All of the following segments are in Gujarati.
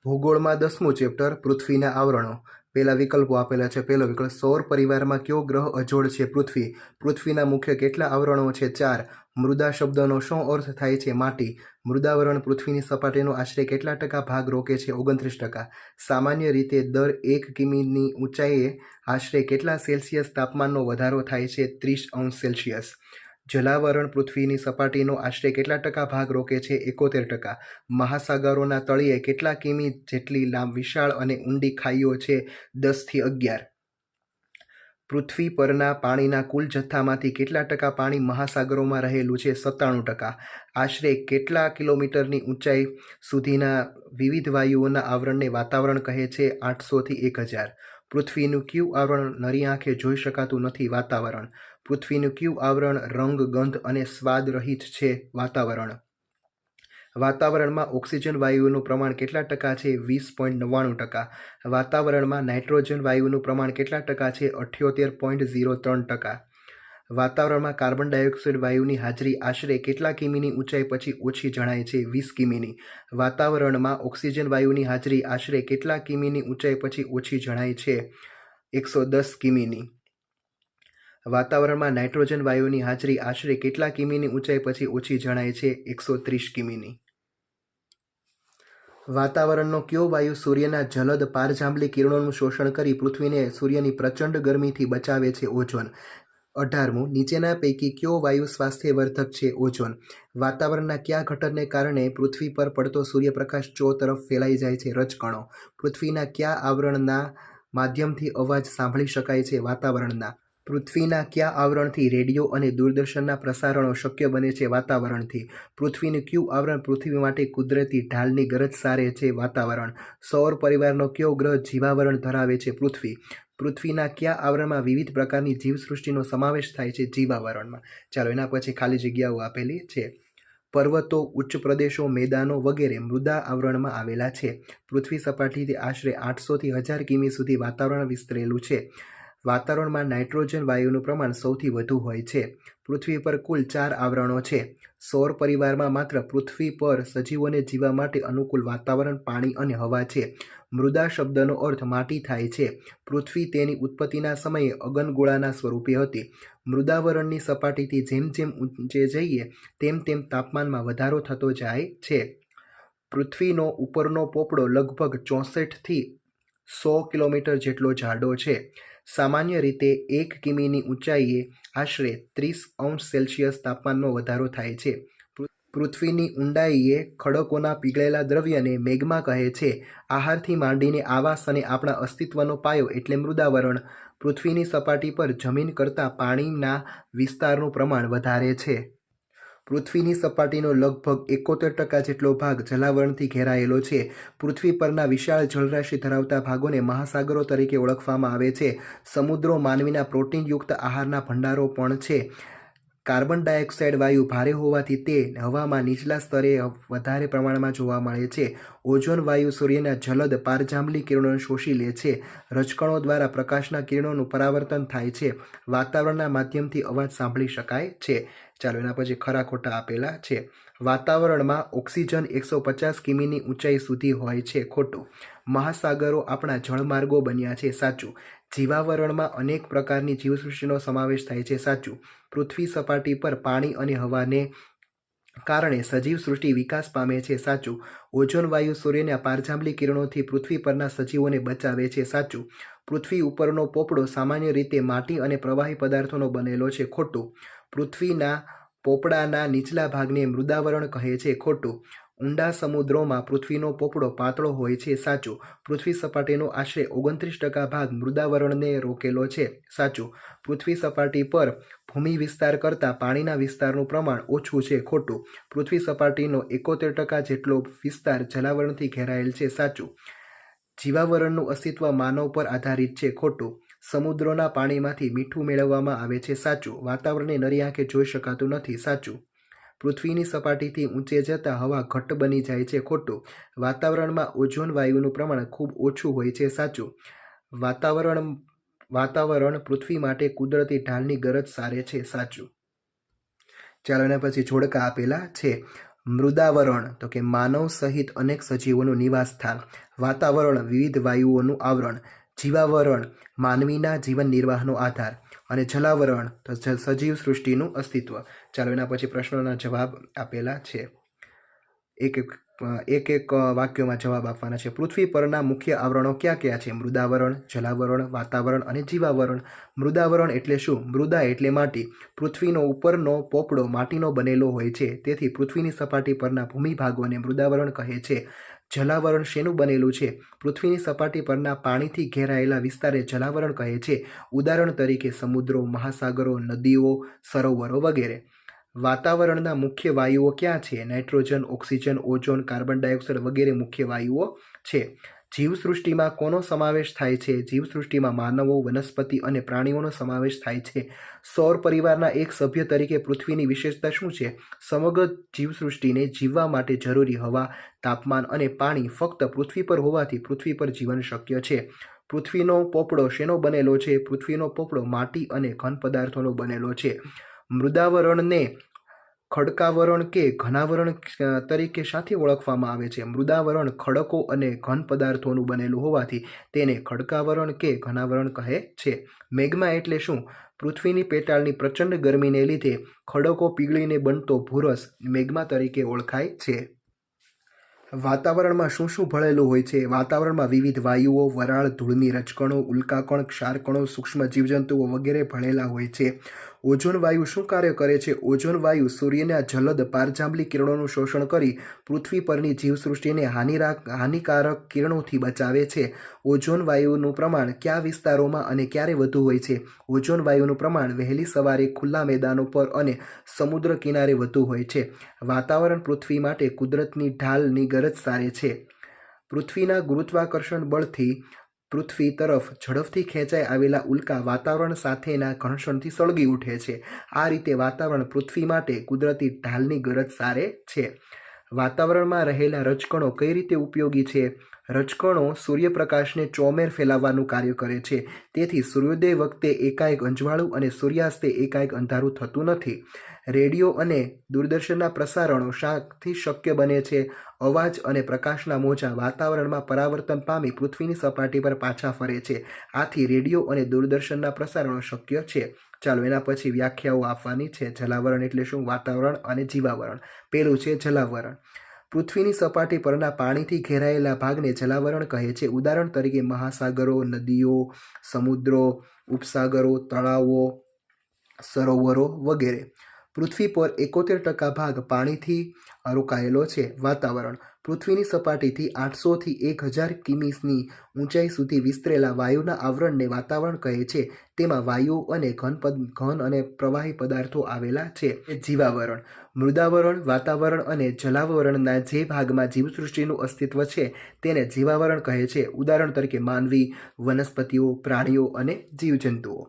ભૂગોળમાં 10મું ચેપ્ટર પૃથ્વીના આવરણો. પહેલા વિકલ્પો આપેલા છે. પહેલો વિકલ્પ, સૌર પરિવારમાં કયો ગ્રહ અજોડ છે? પૃથ્વી. પૃથ્વીના મુખ્ય કેટલા આવરણો છે? 4. મૃદા શબ્દનો શું અર્થ થાય છે? માટી. મૃદાવરણ પૃથ્વીની સપાટીનો આશરે કેટલા ટકા ભાગ રોકે છે? 29%. સામાન્ય રીતે દર 1 કિમીની ઊંચાઈએ આશરે કેટલા સેલ્સિયસ તાપમાનનો વધારો થાય છે? 30°C. જલાવરણ પૃથ્વીની સપાટીનો આશરે કેટલા ટકા ભાગ રોકે છે? 71%. મહાસાગરોના તળિયે કેટલા કિમી જેટલી વિશાળ અને ઊંડી ખાઈઓ છે? 10 થી 11. પૃથ્વી પરના પાણીના કુલ જથ્થામાંથી કેટલા ટકા પાણી મહાસાગરોમાં રહેલું છે? 97%. આશરે કેટલા કિલોમીટરની ઊંચાઈ સુધીના વિવિધ વાયુઓના આવરણને વાતાવરણ કહે છે? 800 થી 1000. પૃથ્વીનું કયું આવરણ નરી આંખે જોઈ શકાતું નથી? વાતાવરણ. પૃથ્વીનું કયું આવરણ રંગ, ગંધ અને સ્વાદ રહિત છે? વાતાવરણ. વાતાવરણમાં ઓક્સિજન વાયુનું પ્રમાણ કેટલા ટકા છે? 20.99%. વાતાવરણમાં નાઇટ્રોજન વાયુનું પ્રમાણ કેટલા ટકા છે? 78.03%. વાતાવરણમાં કાર્બન ડાયોક્સાઇડ વાયુની હાજરી આશરે કેટલા કિમીની ઊંચાઈ પછી ઓછી જણાય છે? 20 કિમીની. વાતાવરણમાં ઓક્સિજન વાયુની હાજરી આશરે કેટલા કિમીની ઊંચાઈ પછી ઓછી જણાય છે? 110 કિમીની. વાતાવરણમાં નાઇટ્રોજન વાયુની હાજરી આશરે કેટલા કિમીની ઊંચાઈ પછી ઓછી જણાય છે? 130 કિમીની. વાતાવરણનો કયો વાયુ સૂર્યના જલદ પારજાંબલી કિરણોનું શોષણ કરી પૃથ્વીને સૂર્યની પ્રચંડ ગરમીથી બચાવે છે? ઓઝોન. 18મું, નીચેના પૈકી કયો વાયુ સ્વાસ્થ્યવર્ધક છે? ઓઝોન. વાતાવરણના કયા ઘટકને કારણે પૃથ્વી પર પડતો સૂર્યપ્રકાશ ચો તરફ ફેલાઈ જાય છે? રજકણો. પૃથ્વીના કયા આવરણના માધ્યમથી અવાજ સાંભળી શકાય છે? વાતાવરણના. પૃથ્વીના કયા આવરણથી રેડિયો અને દૂરદર્શનના પ્રસારણો શક્ય બને છે? વાતાવરણથી. પૃથ્વીનું કયું આવરણ પૃથ્વી માટે કુદરતી ઢાલની ગરજ સારે છે? વાતાવરણ. સૌર પરિવારનો કયો ગ્રહ જીવાવરણ ધરાવે છે? પૃથ્વી. પૃથ્વીના કયા આવરણમાં વિવિધ પ્રકારની જીવસૃષ્ટિનો સમાવેશ થાય છે? જીવાવરણમાં. ચાલો એના પછી ખાલી જગ્યાઓ આપેલી છે. પર્વતો, ઉચ્ચ પ્રદેશો, મેદાનો વગેરે મૃદા આવરણમાં આવેલા છે. પૃથ્વી સપાટીથી આશરે 800 થી 1000 કિમી સુધી વાતાવરણ વિસ્તરેલું છે. વાતાવરણમાં નાઇટ્રોજન વાયુનું પ્રમાણ સૌથી વધુ હોય છે. પૃથ્વી પર કુલ 4 આવરણો છે. સૌર પરિવારમાં માત્ર પૃથ્વી પર સજીવોને જીવવા માટે અનુકૂળ વાતાવરણ પાણી અને હવા છે. મૃદા શબ્દનો અર્થ માટી થાય છે. પૃથ્વી તેની ઉત્પત્તિના સમયે અગનગોળાના સ્વરૂપે હતી. મૃદાવરણની સપાટીથી જેમ જેમ ઊંચે જઈએ તેમ તેમ તાપમાનમાં વધારો થતો જાય છે. પૃથ્વીનો ઉપરનો પોપડો લગભગ 64 થી 100 કિલોમીટર જેટલો જાડો છે. સામાન્ય રીતે 1 કિમીની ઊંચાઈએ આશરે 30°C તાપમાનનો વધારો થાય છે. પૃથ્વીની ઊંડાઈએ ખડકોના પીગળેલા દ્રવ્યને મેગ્મા કહે છે. આહારથી માંડીને આવાસ અને આપણા અસ્તિત્વનો પાયો એટલે મૃદાવરણ. પૃથ્વીની સપાટી પર જમીન કરતાં પાણીના વિસ્તારનું પ્રમાણ વધારે છે. પૃથ્વીની સપાટીનો લગભગ 71% જેટલો ભાગ જલાવરણથી ઘેરાયેલો છે. પૃથ્વી પરના વિશાળ જળરાશિ ધરાવતા ભાગોને મહાસાગરો તરીકે ઓળખવામાં આવે છે. સમુદ્રો માનવીના પ્રોટીનયુક્ત આહારના ભંડારો પણ છે. કાર્બન ડાયોક્સાઇડ વાયુ ભારે હોવાથી તે હવામાં નીચલા સ્તરે વધારે પ્રમાણમાં જોવા મળે છે. ઓઝોન વાયુ સૂર્યના જલદ પારજાંબલી કિરણોને શોષી લે છે. રજકણો દ્વારા પ્રકાશના કિરણોનું પરાવર્તન થાય છે. વાતાવરણના માધ્યમથી અવાજ સાંભળી શકાય છે. ચાલો એના પછી ખરા ખોટા આપેલા છે. વાતાવરણમાં ઓક્સિજન 150 કિમીની ઊંચાઈ સુધી હોય છે. ખોટું. મહાસાગરો આપણા જળમાર્ગો બન્યા છે. સાચું. જીવાવરણમાં અનેક પ્રકારની જીવસૃષ્ટિનો સમાવેશ થાય છે. સાચું. પૃથ્વી સપાટી પર પાણી અને હવાને કારણે સજીવ સૃષ્ટિ વિકાસ પામે છે. સાચું. ઓઝોન વાયુ સૂર્યના પારજાંબલી કિરણોથી પૃથ્વી પરના સજીવોને બચાવે છે. સાચું. પૃથ્વી ઉપરનો પોપડો સામાન્ય રીતે માટી અને પ્રવાહી પદાર્થોનો બનેલો છે. ખોટું. પૃથ્વીના પોપડાના નીચલા ભાગને મૃદાવરણ કહે છે. ખોટું. ઊંડા સમુદ્રોમાં પૃથ્વીનો પોપડો પાતળો હોય છે. સાચું. પૃથ્વી સપાટીનો આશરે 29% ભાગ મૃદાવરણને રોકેલો છે. સાચું. પૃથ્વી સપાટી પર ભૂમિ વિસ્તાર કરતાં પાણીના વિસ્તારનું પ્રમાણ ઓછું છે. ખોટું. પૃથ્વી સપાટીનો 71% જેટલો વિસ્તાર જલાવરણથી ઘેરાયેલ છે. સાચું. જીવાવરણનું અસ્તિત્વ માનવ પર આધારિત છે. ખોટું. સમુદ્રોના પાણીમાંથી મીઠું મેળવવામાં આવે છે. સાચું. વાતાવરણને નરી આંખે જોઈ શકાતું નથી. સાચું. પૃથ્વીની સપાટીથી ઊંચે જતાં હવા ઘટ્ટ બની જાય છે. ખોટું. વાતાવરણમાં ઓઝોન વાયુનું પ્રમાણ ખૂબ ઓછું હોય છે. સાચું. વાતાવરણ પૃથ્વી માટે કુદરતી ઢાલની ગરજ સારે છે. સાચું. ચાલો એના પછી જોડકા આપેલા છે. મૃદાવરણ તો કે માનવ સહિત અનેક સજીવોનું નિવાસસ્થાન. વાતાવરણ વિવિધ વાયુઓનું આવરણ. જીવાવરણ માનવીના જીવન નિર્વાહનો આધાર. અને જલાવરણ તો સજીવ સૃષ્ટિનું અસ્તિત્વ. ચાલો એના પછી પ્રશ્નોના જવાબ આપેલા છે. એક એક વાક્યોમાં જવાબ આપવાના છે. પૃથ્વી પરના મુખ્ય આવરણો ક્યાં ક્યાં છે? મૃદાવરણ, જલાવરણ, વાતાવરણ અને જીવાવરણ. મૃદાવરણ એટલે શું? મૃદા એટલે માટી. પૃથ્વીનો ઉપરનો પોપડો માટીનો બનેલો હોય છે, તેથી પૃથ્વીની સપાટી પરના ભૂમિભાગોને મૃદાવરણ કહે છે. જલાવરણ શેનું બનેલું છે? પૃથ્વીની સપાટી પરના પાણીથી ઘેરાયેલા વિસ્તારને જલાવરણ કહે છે. ઉદાહરણ તરીકે સમુદ્રો, મહાસાગરો, નદીઓ, સરોવરો વગેરે. વાતાવરણના મુખ્ય વાયુઓ ક્યાં છે? Nitrogen, oxygen, ozone, carbon dioxide વગેરે મુખ્ય વાયુઓ છે. જીવસૃષ્ટિમાં કોનો સમાવેશ થાય છે? જીવસૃષ્ટિમાં માનવો, વનસ્પતિ અને પ્રાણીઓનો સમાવેશ થાય છે. સૌર પરિવારના એક સભ્ય તરીકે પૃથ્વીની વિશેષતા શું છે? સમગ્ર જીવસૃષ્ટિને જીવવા માટે જરૂરી હવા, તાપમાન અને પાણી ફક્ત પૃથ્વી પર હોવાથી પૃથ્વી પર જીવન શક્ય છે. પૃથ્વીનો પોપડો શેનો બનેલો છે? પૃથ્વીનો પોપડો માટી અને ઘન પદાર્થોનો બનેલો છે. મૃદાવરણને ખડકાવરણ કે ઘનાવરણ તરીકે શાથી ઓળખવામાં આવે છે? મૃદાવરણ ખડકો અને ઘન પદાર્થોનું બનેલું હોવાથી તેને ખડકાવરણ કે ઘનાવરણ કહે છે. મેગ્મા એટલે શું? પૃથ્વીની પેટાળની પ્રચંડ ગરમીને લીધે ખડકો પીગળીને બનતો ભૂરસ મેગ્મા તરીકે ઓળખાય છે. વાતાવરણમાં શું શું ભળેલું હોય છે? વાતાવરણમાં વિવિધ વાયુઓ, વરાળ, ધૂળની રજકણો, ઉલ્કાકણ, ક્ષારકણો, સૂક્ષ્મ જીવજંતુઓ વગેરે ભળેલા હોય છે. ઓઝોન વાયુ શું કાર્ય કરે છે? ઓઝોન વાયુ સૂર્યના જલદ પારજાંબલી કિરણોનું શોષણ કરી પૃથ્વી પરની જીવસૃષ્ટિને હાનિકારક કિરણોથી બચાવે છે. ઓઝોન વાયુનું પ્રમાણ કયા વિસ્તારોમાં અને ક્યારે વધુ હોય છે? ઓઝોન વાયુનું પ્રમાણ વહેલી સવારે ખુલ્લા મેદાનો પર અને સમુદ્ર કિનારે વધુ હોય છે. વાતાવરણ પૃથ્વી માટે કુદરતની ઢાલની ગરજ સારે છે. પૃથ્વીના ગુરુત્વાકર્ષણ બળથી પૃથ્વી તરફ ઝડપથી ખેંચાઈ આવેલા ઉલ્કા વાતાવરણ સાથેના ઘર્ષણથી સળગી ઉઠે છે. આ રીતે વાતાવરણ પૃથ્વી માટે કુદરતી ઢાલની ગરજ સારે છે. વાતાવરણમાં રહેલા રજકણો કઈ રીતે ઉપયોગી છે? રજકણો સૂર્યપ્રકાશને ચોમેર ફેલાવવાનું કાર્ય કરે છે. તેથી સૂર્યોદય વખતે એકાએક અંજવાળું અને સૂર્યાસ્તે એકાએક અંધારું થતું નથી. રેડિયો અને દૂરદર્શનના પ્રસારણો શાથી શક્ય બને છે? અવાજ અને પ્રકાશના મોજા વાતાવરણમાં પરાવર્તન પામી પૃથ્વીની સપાટી પર પાછા ફરે છે. આથી રેડિયો અને દૂરદર્શનના પ્રસારણો શક્ય છે. ચાલો એના પછી વ્યાખ્યાઓ આપવાની છે. જલાવરણ એટલે શું? વાતાવરણ અને જીવાવરણ. પહેલું છે જલાવરણ. પૃથ્વીની સપાટી પરના પાણીથી ઘેરાયેલા ભાગને જલાવરણ કહે છે. ઉદાહરણ તરીકે મહાસાગરો, નદીઓ, સમુદ્રો, ઉપસાગરો, તળાવો, સરોવરો વગેરે. પૃથ્વી પર 71% ભાગ પાણીથી રોકાયેલો છે. વાતાવરણ પૃથ્વીની સપાટીથી 800 થી 1000 કિમીની ઊંચાઈ સુધી વિસ્તરેલા વાયુના આવરણને વાતાવરણ કહે છે. તેમાં વાયુ અને ઘન અને પ્રવાહી પદાર્થો આવેલા છે. જીવાવરણ મૃદાવરણ, વાતાવરણ અને જલાવરણના જે ભાગમાં જીવસૃષ્ટિનું અસ્તિત્વ છે તેને જીવાવરણ કહે છે. ઉદાહરણ તરીકે માનવી, વનસ્પતિઓ, પ્રાણીઓ અને જીવજંતુઓ.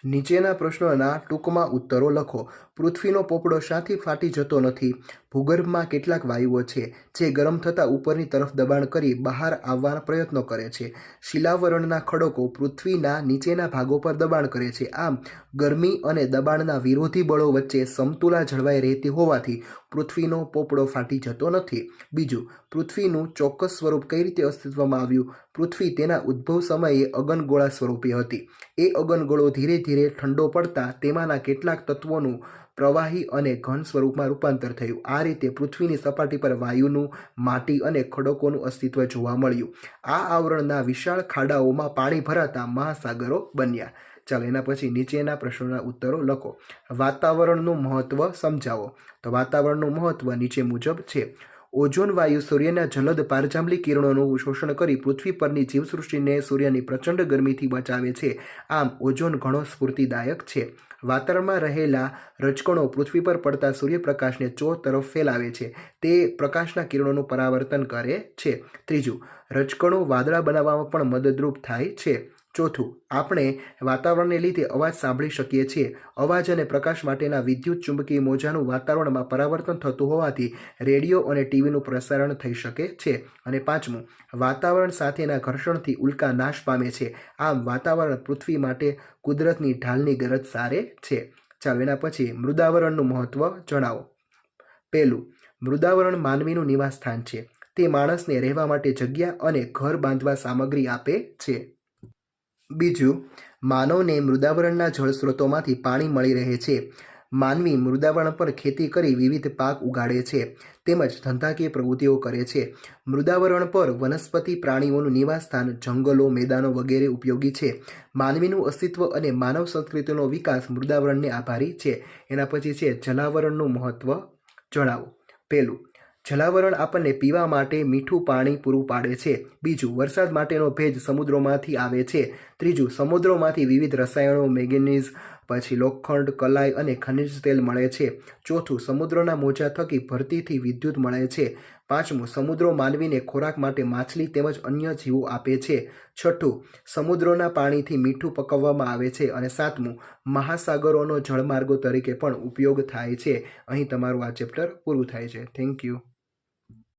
નીચેના પ્રશ્નોના ટૂંકમાં ઉત્તરો લખો. પૃથ્વીનો પોપડો શાથી ફાટી જતો નથી? ભૂગર્ભમાં કેટલાક વાયુઓ છે જે ગરમ થતાં ઉપરની તરફ દબાણ કરી બહાર આવવાના પ્રયત્નો કરે છે. શિલાવરણના ખડકો પૃથ્વીના નીચેના ભાગો પર દબાણ કરે છે. આમ ગરમી અને દબાણના વિરોધી બળો વચ્ચે સમતુલા જળવાઈ રહેતી હોવાથી પૃથ્વીનો પોપડો ફાટી જતો નથી. બીજું, પૃથ્વીનું ચોક્કસ સ્વરૂપ કઈ રીતે અસ્તિત્વમાં આવ્યું? પૃથ્વી તેના ઉદ્ભવ સમયે અગનગોળા સ્વરૂપે હતી. એ અગનગોળો ધીરે ધીરે ઠંડો પડતા તેમાંના કેટલાક તત્વોનું પ્રવાહી અને ઘન સ્વરૂપમાં રૂપાંતર થયું. આ રીતે પૃથ્વીની સપાટી પર વાયુનું, માટી અને ખડકોનું અસ્તિત્વ જોવા મળ્યું. આ આવરણના વિશાળ ખાડાઓમાં પાણી ભરાતા મહાસાગરો બન્યા. ચાલો એના પછી નીચેના પ્રશ્નોના ઉત્તરો લખો. વાતાવરણનું મહત્વ સમજાવો. તો વાતાવરણનું મહત્વ નીચે મુજબ છે. ઓઝોન વાયુ સૂર્યના જલદ પારજાંબલી કિરણોનું શોષણ કરી પૃથ્વી પરની જીવસૃષ્ટિને સૂર્યની પ્રચંડ ગરમીથી બચાવે છે. આમ ઓઝોન ઘણો સ્ફૂર્તિદાયક છે. વાતાવરણમાં રહેલા રજકણો પૃથ્વી પર પડતા સૂર્યપ્રકાશને તરફ ફેલાવે છે. તે પ્રકાશના કિરણોનું પરાવર્તન કરે છે. ત્રીજું, રજકણો વાદળા બનાવવામાં પણ મદદરૂપ થાય છે. ચોથું, આપણે વાતાવરણને લીધે અવાજ સાંભળી શકીએ છીએ. અવાજ અને પ્રકાશ માટેના વિદ્યુત ચુંબકીય મોજાનું વાતાવરણમાં પરાવર્તન થતું હોવાથી રેડિયો અને ટીવીનું પ્રસારણ થઈ શકે છે. અને પાંચમું, વાતાવરણ સાથેના ઘર્ષણથી ઉલ્કા નાશ પામે છે. આમ વાતાવરણ પૃથ્વી માટે કુદરતની ઢાલની ગરજ સારે છે. ચાલો એના પછી મૃદાવરણનું મહત્વ જણાવો. પહેલું, મૃદાવરણ માનવીનું નિવાસસ્થાન છે. તે માણસને રહેવા માટે જગ્યા અને ઘર બાંધવા સામગ્રી આપે છે. બીજું, માનવને મૃદાવરણના જળ સ્ત્રોતોમાંથી પાણી મળી રહે છે. માનવી મૃદાવરણ પર ખેતી કરી વિવિધ પાક ઉગાડે છે તેમજ ધંધાકીય પ્રવૃત્તિઓ કરે છે. મૃદાવરણ પર વનસ્પતિ પ્રાણીઓનું નિવાસસ્થાન, જંગલો, મેદાનો વગેરે ઉપયોગી છે. માનવીનું અસ્તિત્વ અને માનવ સંસ્કૃતિનો વિકાસ મૃદાવરણને આભારી છે. એના પછી છે જલાવરણનું મહત્વ જણાવો. પહેલું, જલાવરણ આપણને પીવા માટે મીઠું પાણી પૂરું પાડે છે. બીજું, વરસાદ માટેનો ભેજ સમુદ્રોમાંથી આવે છે. ત્રીજું, સમુદ્રોમાંથી વિવિધ રસાયણો, મેંગેનીઝ, પછી લોખંડ, કલાઈ અને ખનિજ તેલ મળે છે. ચોથું, સમુદ્રના મોજા થકી ભરતીથી વિદ્યુત મળે છે. પાંચમું, સમુદ્રો માનવીને ખોરાક માટે માછલી તેમજ અન્ય જીવો આપે છે. છઠ્ઠું, સમુદ્રોના પાણીથી મીઠું પકવવામાં આવે છે. અને સાતમું, મહાસાગરોનો જળમાર્ગો તરીકે પણ ઉપયોગ થાય છે. અહીં તમારું આ ચેપ્ટર પૂરું થાય છે. Thank you.